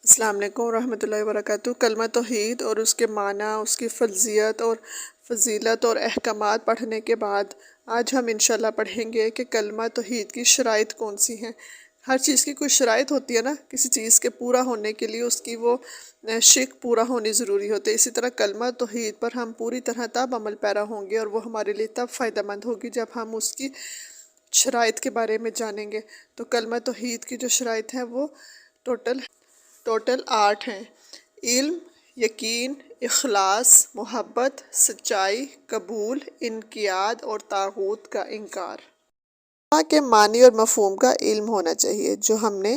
السلام علیکم ورحمۃ اللہ وبرکاتہ۔ کلمہ توحید اور اس کے معنی، اس کی فرضیت اور فضیلت اور احکامات پڑھنے کے بعد آج ہم انشاءاللہ پڑھیں گے کہ کلمہ توحید کی شرائط کون سی ہیں۔ ہر چیز کی کوئی شرائط ہوتی ہے نا، کسی چیز کے پورا ہونے کے لیے اس کی وہ شک پورا ہونی ضروری ہوتی ہے۔ اسی طرح کلمہ توحید پر ہم پوری طرح تب عمل پیرا ہوں گے اور وہ ہمارے لیے تب فائدہ مند ہوگی جب ہم اس کی شرائط کے بارے میں جانیں گے۔ تو کلمہ توحید کی جو شرائط ہیں وہ ٹوٹل 8 ہیں۔ علم، یقین، اخلاص، محبت، سچائی، قبول، انقیاد اور طاغوت کا انکار۔ کلمہ کے معنی اور مفہوم کا علم ہونا چاہیے، جو ہم نے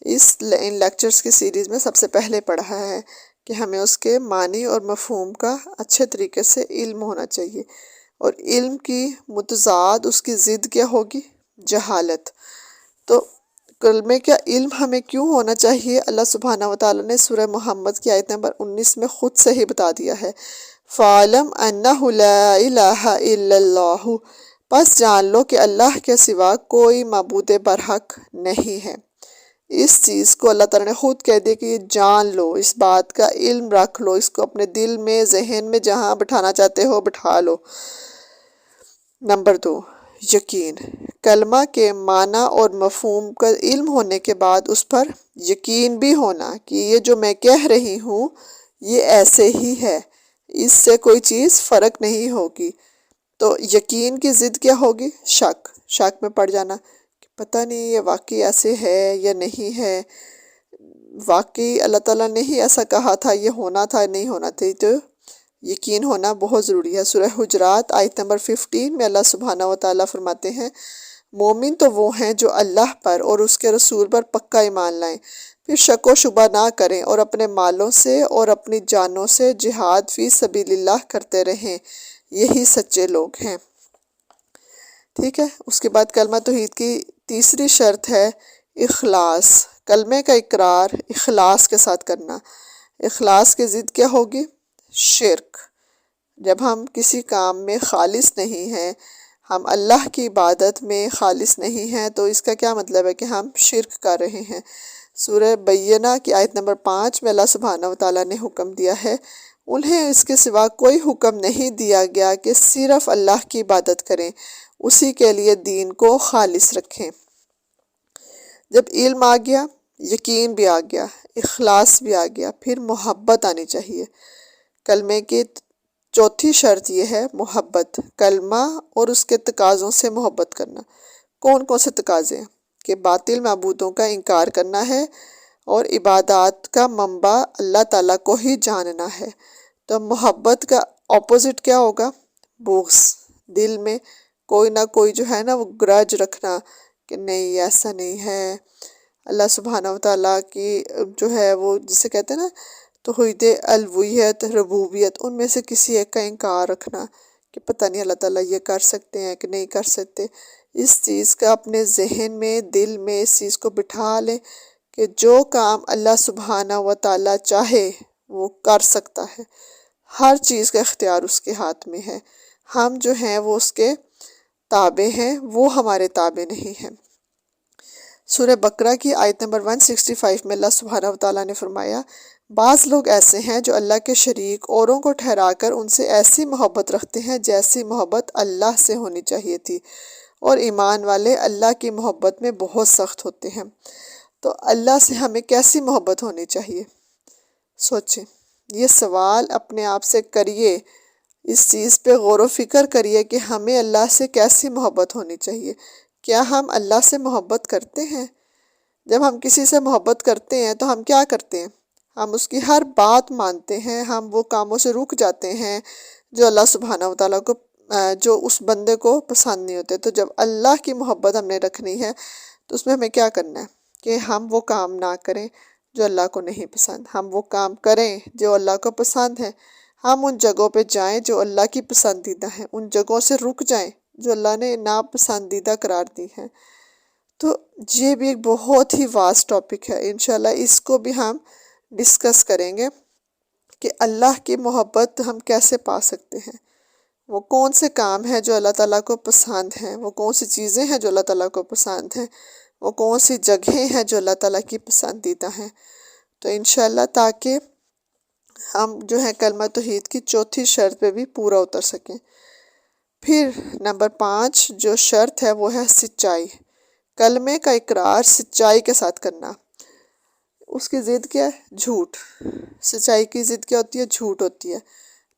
ان لیکچرز کی سیریز میں سب سے پہلے پڑھا ہے کہ ہمیں اس کے معنی اور مفہوم کا اچھے طریقے سے علم ہونا چاہیے۔ اور علم کی متضاد، اس کی ضد کیا ہوگی؟ جہالت۔ تو کلمے کا علم ہمیں کیوں ہونا چاہیے؟ اللہ سبحانہ وتعالیٰ نے سورہ محمد کی آیت نمبر 19 میں خود سے ہی بتا دیا ہے، فَاعْلَمْ أَنَّهُ لَا إِلَٰهَ إِلَّا اللَّهُ، پس جان لو کہ اللہ کے سوا کوئی معبود برحق نہیں ہے۔ اس چیز کو اللہ تعالیٰ نے خود کہہ دیا کہ یہ جان لو، اس بات کا علم رکھ لو، اس کو اپنے دل میں، ذہن میں جہاں بٹھانا چاہتے ہو بٹھا لو۔ نمبر 2، یقین۔ کلمہ کے معنی اور مفہوم کا علم ہونے کے بعد اس پر یقین بھی ہونا کہ یہ جو میں کہہ رہی ہوں یہ ایسے ہی ہے، اس سے کوئی چیز فرق نہیں ہوگی۔ تو یقین کی ضد کیا ہوگی؟ شک میں پڑ جانا کہ پتہ نہیں یہ واقعی ایسے ہے یا نہیں ہے، واقعی اللہ تعالیٰ نے ہی ایسا کہا تھا، یہ ہونا تھا نہیں ہونا تھا۔ تو یقین ہونا بہت ضروری ہے۔ سورہ حجرات آیت نمبر 15 میں اللہ سبحانہ وتعالیٰ فرماتے ہیں، مومن تو وہ ہیں جو اللہ پر اور اس کے رسول پر پکا ایمان لائیں، پھر شک و شبہ نہ کریں اور اپنے مالوں سے اور اپنی جانوں سے جہاد فی سبیل اللہ کرتے رہیں، یہی سچے لوگ ہیں۔ ٹھیک ہے، اس کے بعد کلمہ توحید کی تیسری شرط ہے اخلاص۔ کلمے کا اقرار اخلاص کے ساتھ کرنا۔ اخلاص کی ضد کیا ہوگی؟ شرک۔ جب ہم کسی کام میں خالص نہیں ہیں، ہم اللہ کی عبادت میں خالص نہیں ہیں، تو اس کا کیا مطلب ہے کہ ہم شرک کر رہے ہیں۔ سورہ بینہ کی آیت نمبر 5 میں اللہ سبحانہ وتعالیٰ نے حکم دیا ہے، انہیں اس کے سوا کوئی حکم نہیں دیا گیا کہ صرف اللہ کی عبادت کریں، اسی کے لیے دین کو خالص رکھیں۔ جب علم آ گیا، یقین بھی آ گیا، اخلاص بھی آ گیا، پھر محبت آنی چاہیے۔ کلمے کی چوتھی شرط یہ ہے محبت۔ کلمہ اور اس کے تقاضوں سے محبت کرنا۔ کون کون سے تقاضے ہیں؟ کہ باطل معبودوں کا انکار کرنا ہے اور عبادات کا منبع اللہ تعالیٰ کو ہی جاننا ہے۔ تو محبت کا اپوزٹ کیا ہوگا؟ بغض۔ دل میں کوئی نہ کوئی جو ہے نا وہ گرج رکھنا کہ نہیں ایسا نہیں ہے، اللہ سبحانہ وتعالیٰ کی جو ہے وہ جسے کہتے ہیں نا توحید الوہیت، ربوبیت، ان میں سے کسی ایک کا انکار رکھنا کہ پتہ نہیں اللہ تعالیٰ یہ کر سکتے ہیں کہ نہیں کر سکتے۔ اس چیز کا اپنے ذہن میں، دل میں اس چیز کو بٹھا لیں کہ جو کام اللہ سبحانہ وتعالیٰ چاہے وہ کر سکتا ہے، ہر چیز کا اختیار اس کے ہاتھ میں ہے، ہم جو ہیں وہ اس کے تابع ہیں، وہ ہمارے تابع نہیں ہیں۔ سورہ بقرہ کی آیت نمبر 165 میں اللہ سبحانہ وتعالیٰ نے فرمایا، بعض لوگ ایسے ہیں جو اللہ کے شریک اوروں کو ٹھہرا کر ان سے ایسی محبت رکھتے ہیں جیسی محبت اللہ سے ہونی چاہیے تھی، اور ایمان والے اللہ کی محبت میں بہت سخت ہوتے ہیں۔ تو اللہ سے ہمیں کیسی محبت ہونی چاہیے؟ سوچیں، یہ سوال اپنے آپ سے کریے، اس چیز پہ غور و فکر کریے کہ ہمیں اللہ سے کیسی محبت ہونی چاہیے۔ کیا ہم اللہ سے محبت کرتے ہیں؟ جب ہم کسی سے محبت کرتے ہیں تو ہم کیا کرتے ہیں؟ ہم اس کی ہر بات مانتے ہیں، ہم وہ کاموں سے رک جاتے ہیں جو اللہ سبحانہ وتعالیٰ کو جو اس بندے کو پسند نہیں ہوتے۔ تو جب اللہ کی محبت ہم نے رکھنی ہے تو اس میں ہمیں کیا کرنا ہے کہ ہم وہ کام نہ کریں جو اللہ کو نہیں پسند، ہم وہ کام کریں جو اللہ کو پسند ہے، ہم ان جگہوں پہ جائیں جو اللہ کی پسندیدہ ہیں، ان جگہوں سے رک جائیں جو اللہ نے ناپسندیدہ قرار دی ہیں۔ تو یہ بھی ایک بہت ہی واسٹ ٹاپک ہے، انشاءاللہ اس کو بھی ہم ڈسکس کریں گے کہ اللہ کی محبت ہم کیسے پا سکتے ہیں، وہ کون سے کام ہیں جو اللہ تعالیٰ کو پسند ہیں، وہ کون سی چیزیں ہیں جو اللہ تعالیٰ کو پسند ہیں، وہ کون سی جگہیں ہیں جو اللہ تعالیٰ کی پسندیدہ ہیں۔ تو انشاءاللہ تاکہ ہم جو ہے کلمہ توحید کی چوتھی شرط پہ بھی پورا اتر سکیں۔ پھر نمبر 5 جو شرط ہے وہ ہے سچائی۔ کلمے کا اقرار سچائی کے ساتھ کرنا۔ اس کی ضد کیا ہے؟ جھوٹ۔ سچائی کی ضد کیا ہوتی ہے؟ جھوٹ ہوتی ہے۔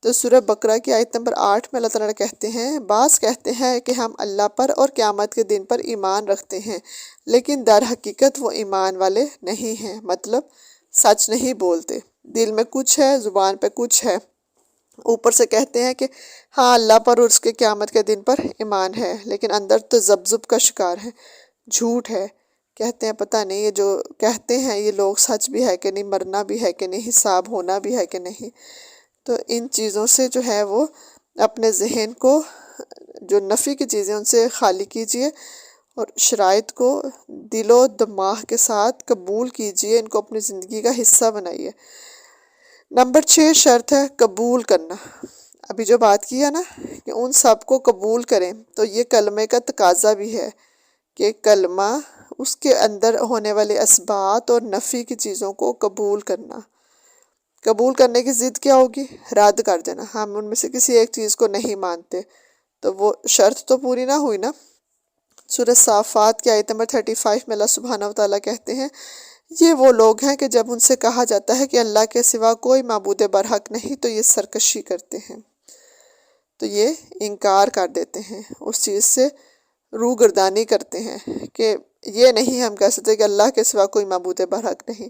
تو سورہ بقرہ کی آیت نمبر 8 میں اللہ تعالیٰ کہتے ہیں، بعض کہتے ہیں کہ ہم اللہ پر اور قیامت کے دن پر ایمان رکھتے ہیں، لیکن در حقیقت وہ ایمان والے نہیں ہیں، مطلب سچ نہیں بولتے، دل میں کچھ ہے، زبان پہ کچھ ہے، اوپر سے کہتے ہیں کہ ہاں اللہ پر اور اس کے قیامت کے دن پر ایمان ہے، لیکن اندر تو زبزب کا شکار ہے، جھوٹ ہے۔ کہتے ہیں پتہ نہیں یہ جو کہتے ہیں یہ لوگ سچ بھی ہے کہ نہیں، مرنا بھی ہے کہ نہیں، حساب ہونا بھی ہے کہ نہیں۔ تو ان چیزوں سے جو ہے وہ اپنے ذہن کو، جو نفی کی چیزیں ان سے خالی کیجئے، اور شرائط کو دل و دماغ کے ساتھ قبول کیجئے، ان کو اپنی زندگی کا حصہ بنائیے۔ نمبر 6 شرط ہے قبول کرنا۔ ابھی جو بات کی ہے نا کہ ان سب کو قبول کریں، تو یہ کلمے کا تقاضا بھی ہے کہ کلمہ اس کے اندر ہونے والے اثبات اور نفی کی چیزوں کو قبول کرنا۔ قبول کرنے کی ضد کیا ہوگی؟ رد کر دینا۔ ہم ان میں سے کسی ایک چیز کو نہیں مانتے، تو وہ شرط تو پوری نہ ہوئی نا۔ سورہ صافات کی آیت نمبر 35 میں اللہ سبحانہ وتعالیٰ کہتے ہیں، یہ وہ لوگ ہیں کہ جب ان سے کہا جاتا ہے کہ اللہ کے سوا کوئی معبود برحق نہیں تو یہ سرکشی کرتے ہیں، تو یہ انکار کر دیتے ہیں، اس چیز سے روگردانی کرتے ہیں کہ یہ نہیں ہم کہہ سکتے کہ اللہ کے سوا کوئی معبود برحق نہیں۔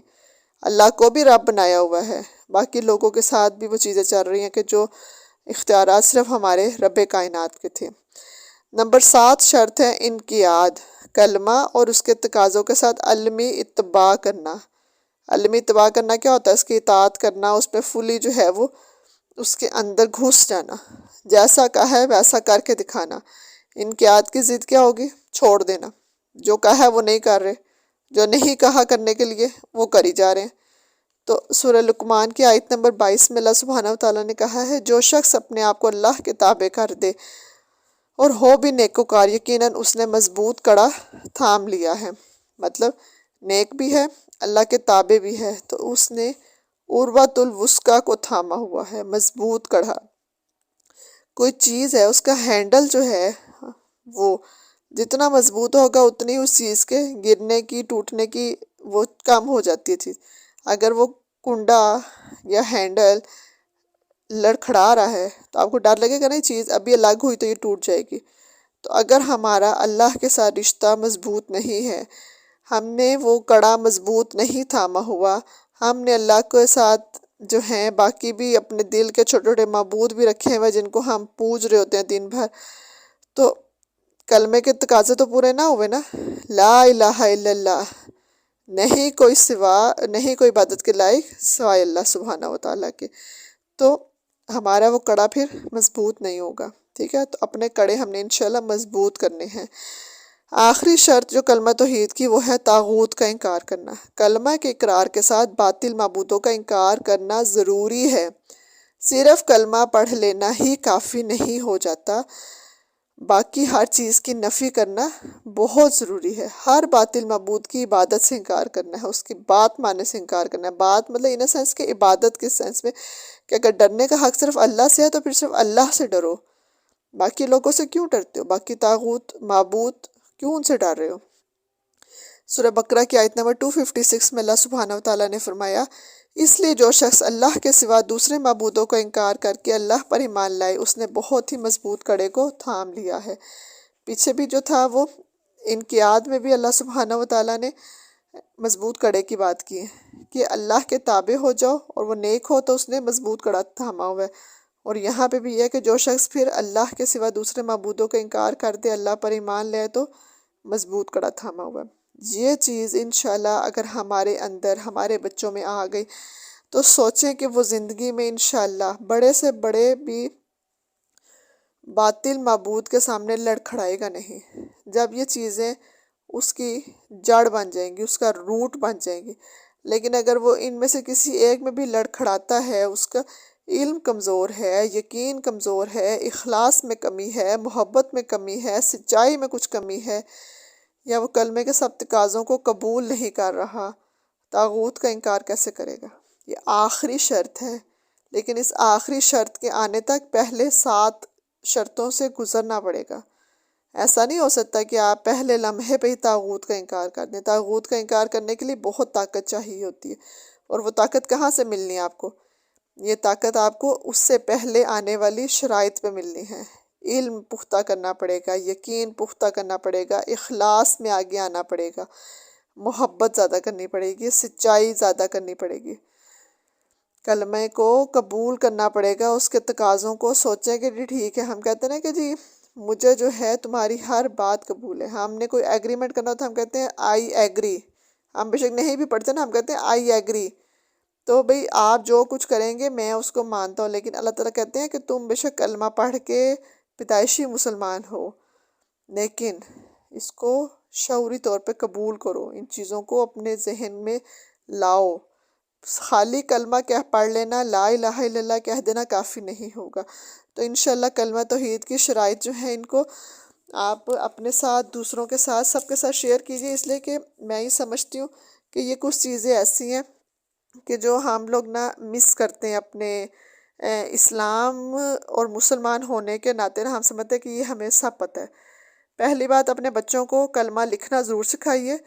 اللہ کو بھی رب بنایا ہوا ہے، باقی لوگوں کے ساتھ بھی وہ چیزیں چل رہی ہیں کہ جو اختیارات صرف ہمارے رب کائنات کے تھے۔ نمبر 7 شرط ہے انقیاد۔ کلمہ اور اس کے تقاضوں کے ساتھ علمی اتباع کرنا۔ علمی اتباع کرنا کیا ہوتا ہے؟ اس کی اطاعت کرنا، اس پہ فلی جو ہے وہ اس کے اندر گھس جانا، جیسا کہا ہے ویسا کر کے دکھانا۔ انقیاد کی ضد کیا ہوگی؟ چھوڑ دینا، جو کہا ہے وہ نہیں کر رہے، جو نہیں کہا کرنے کے لیے وہ کری جا رہے ہیں۔ تو سورہ لقمان کی آیت نمبر 22 میں اللہ سبحانہ وتعالیٰ نے کہا ہے، جو شخص اپنے آپ کو اللہ کے تابع کر دے اور ہو بھی نیکوکار، یقیناً اس نے مضبوط کڑا تھام لیا ہے، مطلب نیک بھی ہے، اللہ کے تابع بھی ہے، تو اس نے عروۃ الوثقیٰ کو تھاما ہوا ہے، مضبوط کڑا۔ کوئی چیز ہے اس کا ہینڈل جو ہے وہ جتنا مضبوط ہوگا اتنی اس چیز کے گرنے کی، ٹوٹنے کی وہ کم ہو جاتی ہے چیز۔ اگر وہ کنڈا یا ہینڈل لڑکھڑا رہا ہے تو آپ کو ڈر لگے گا نہیں، چیز ابھی الگ ہوئی تو یہ ٹوٹ جائے گی۔ تو اگر ہمارا اللہ کے ساتھ رشتہ مضبوط نہیں ہے، ہم نے وہ کڑا مضبوط نہیں تھاما ہوا، ہم نے اللہ کے ساتھ جو ہیں باقی بھی اپنے دل کے چھوٹے چھوٹے معبود بھی رکھے ہوئے جن کو ہم پوج رہے ہوتے ہیں دن بھر، تو کلمے کے تقاضے تو پورے نہ ہوئے نا۔ لا الہ الا اللہ، نہیں کوئی سوا، نہیں کوئی عبادت کے لائق سوائے اللہ سبحانہ وتعالیٰ کے، تو ہمارا وہ کڑا پھر مضبوط نہیں ہوگا۔ ٹھیک ہے، تو اپنے کڑے ہم نے انشاءاللہ مضبوط کرنے ہیں۔ آخری شرط جو کلمہ توحید کی وہ ہے طاغوت کا انکار کرنا۔ کلمہ کے اقرار کے ساتھ باطل معبودوں کا انکار کرنا ضروری ہے۔ صرف کلمہ پڑھ لینا ہی کافی نہیں ہو جاتا، باقی ہر چیز کی نفی کرنا بہت ضروری ہے۔ ہر باطل معبود کی عبادت سے انکار کرنا ہے، اس کی بات ماننے سے انکار کرنا ہے۔ بات مطلب ان سینس کہ عبادت کے سینس میں کہ اگر ڈرنے کا حق صرف اللہ سے ہے تو پھر صرف اللہ سے ڈرو، باقی لوگوں سے کیوں ڈرتے ہو؟ باقی طاغوت معبود کیوں ان سے ڈر رہے ہو؟ سورہ بقرہ کی آیت نمبر 256 میں اللہ سبحانہ وتعالیٰ نے فرمایا، اس لیے جو شخص اللہ کے سوا دوسرے معبودوں کا انکار کر کے اللہ پر ایمان لائے، اس نے بہت ہی مضبوط کڑے کو تھام لیا ہے۔ پیچھے بھی جو تھا وہ انقیاد میں بھی اللہ سبحانہ وتعالیٰ نے مضبوط کڑے کی بات کی ہے کہ اللہ کے تابع ہو جاؤ اور وہ نیک ہو تو اس نے مضبوط کڑا تھاما ہوا ہے۔ اور یہاں پہ بھی یہ ہے کہ جو شخص پھر اللہ کے سوا دوسرے معبودوں کا انکار کر دے، اللہ پر ایمان لے تو مضبوط کڑا تھاما ہوا ہے۔ یہ چیز انشاءاللہ اگر ہمارے اندر، ہمارے بچوں میں آ گئی تو سوچیں کہ وہ زندگی میں انشاءاللہ بڑے سے بڑے بھی باطل معبود کے سامنے لڑکھڑائے گا نہیں۔ جب یہ چیزیں اس کی جڑ بن جائیں گی، اس کا روٹ بن جائیں گی، لیکن اگر وہ ان میں سے کسی ایک میں بھی لڑکھڑاتا ہے، اس کا علم کمزور ہے، یقین کمزور ہے، اخلاص میں کمی ہے، محبت میں کمی ہے، سچائی میں کچھ کمی ہے، یا وہ کلمے کے سب تقاضوں کو قبول نہیں کر رہا، طاغوت کا انکار کیسے کرے گا؟ یہ آخری شرط ہے، لیکن اس آخری شرط کے آنے تک پہلے 7 شرطوں سے گزرنا پڑے گا۔ ایسا نہیں ہو سکتا کہ آپ پہلے لمحے پہ ہی طاغوت کا انکار کر دیں۔ طاغوت کا انکار کرنے کے لیے بہت طاقت چاہیے ہوتی ہے، اور وہ طاقت کہاں سے ملنی ہے آپ کو؟ یہ طاقت آپ کو اس سے پہلے آنے والی شرائط پہ ملنی ہے۔ علم پختہ کرنا پڑے گا، یقین پختہ کرنا پڑے گا، اخلاص میں آگے آنا پڑے گا، محبت زیادہ کرنی پڑے گی، سچائی زیادہ کرنی پڑے گی، کلمے کو قبول کرنا پڑے گا، اس کے تقاضوں کو سوچیں کہ جی ٹھیک ہے۔ ہم کہتے ہیں نا کہ جی مجھے جو ہے تمہاری ہر بات قبول ہے۔ ہم نے کوئی ایگریمنٹ کرنا ہوتا ہے، ہم کہتے ہیں آئی ایگری۔ ہم بے شک نہیں بھی پڑھتے نا، ہم کہتے ہیں آئی ایگری۔ تو بھئی آپ جو کچھ کریں گے میں اس کو مانتا ہوں، لیکن اللہ تعالیٰ کہتے ہیں کہ تم بے شک کلمہ پڑھ کے پیدائشی مسلمان ہو، لیکن اس کو شعوری طور پہ قبول کرو، ان چیزوں کو اپنے ذہن میں لاؤ۔ خالی کلمہ کہہ پڑھ لینا، لا الہ الا اللہ کہہ دینا کافی نہیں ہوگا۔ تو انشاءاللہ کلمہ توحید کی شرائط جو ہیں ان کو آپ اپنے ساتھ، دوسروں کے ساتھ، سب کے ساتھ شیئر کیجیے، اس لیے کہ میں یہ سمجھتی ہوں کہ یہ کچھ چیزیں ایسی ہیں کہ جو ہم لوگ نا مس کرتے ہیں اپنے اسلام اور مسلمان ہونے کے ناطے نا، ہم سمجھتے ہیں کہ یہ ہمیں سب پتہ ہے۔ پہلی بات، اپنے بچوں کو کلمہ لکھنا ضرور سکھائیے،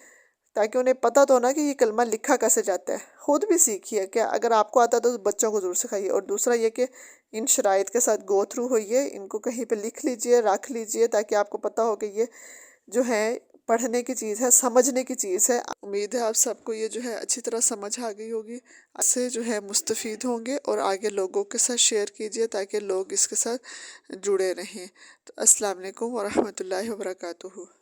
تاکہ انہیں پتہ تو ہونا کہ یہ کلمہ لکھا کیسے جاتا ہے۔ خود بھی سیکھیے، کہ اگر آپ کو آتا ہے تو بچوں کو ضرور سکھائیے۔ اور دوسرا یہ کہ ان شرائط کے ساتھ گو تھرو ہوئیے، ان کو کہیں پہ لکھ لیجئے، رکھ لیجئے، تاکہ آپ کو پتہ ہو کہ یہ جو ہے پڑھنے کی چیز ہے، سمجھنے کی چیز ہے۔ امید ہے آپ سب کو یہ جو ہے اچھی طرح سمجھ آ گئی ہوگی، اس سے جو ہے مستفید ہوں گے، اور آگے لوگوں کے ساتھ شیئر کیجئے تاکہ لوگ اس کے ساتھ جڑے رہیں۔ تو السلام علیکم ورحمۃ اللہ وبرکاتہ۔